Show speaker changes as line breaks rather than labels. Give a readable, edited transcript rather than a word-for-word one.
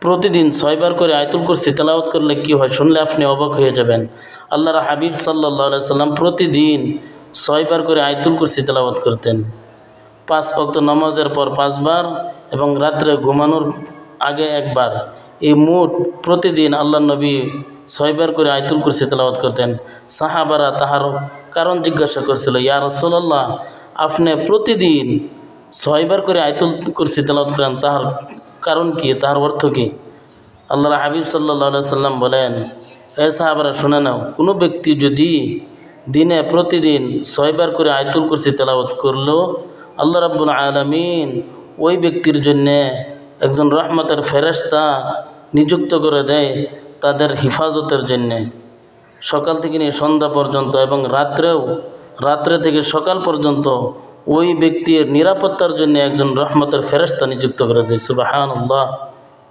প্রতিদিন 6 বার করে আয়াতুল কুরসি তেলাওয়াত করলে কি হয় শুনলে আপনি অবাক হয়ে যাবেন। আল্লাহর হাবিব সাল্লাল্লাহু আলাইহি সাল্লাম প্রতিদিন 6 বার করে আয়াতুল কুরসি তেলাওয়াত করতেন। 5 ওয়াক্ত নামাজের পর 5 বার এবং রাত্রে ঘুমানোর আগে একবার। এই মোট প্রতিদিন আল্লাহর নবী 6 বার করে আয়াতুল কুরসি তেলাওয়াত করতেন। সাহাবারা তাহার কারণ জিজ্ঞাসা করছিল, ইয়া রাসূলুল্লাহ, আপনি প্রতিদিন 6 বার করে আয়াতুল কুরসি তেলাওয়াত করেন, তাহার কারণ কি, তাহার অর্থ কি? আল্লাহর হাবিব সাল্লাল্লাহু আলাইহি সাল্লাম বলেন, হে সাহাবারা শুনে নাও, কোনো ব্যক্তি যদি দিনে প্রতিদিন 6 বার করে আয়াতুল কুরসি তেলাওয়াত করলো, আল্লাহ রাব্বুল আলামিন ওই ব্যক্তির জন্য একজন রহমতের ফেরেশতা নিযুক্ত করে দেয় তাদের হিফাজতের জন্য, সকাল থেকে নিয়ে সন্ধ্যা পর্যন্ত, এবং রাত্রে থেকে সকাল পর্যন্ত ওই ব্যক্তির নিরাপত্তার জন্য একজন রহমতের ফেরেশতা নিযুক্ত করে দেয়। সুবহানাল্লাহ।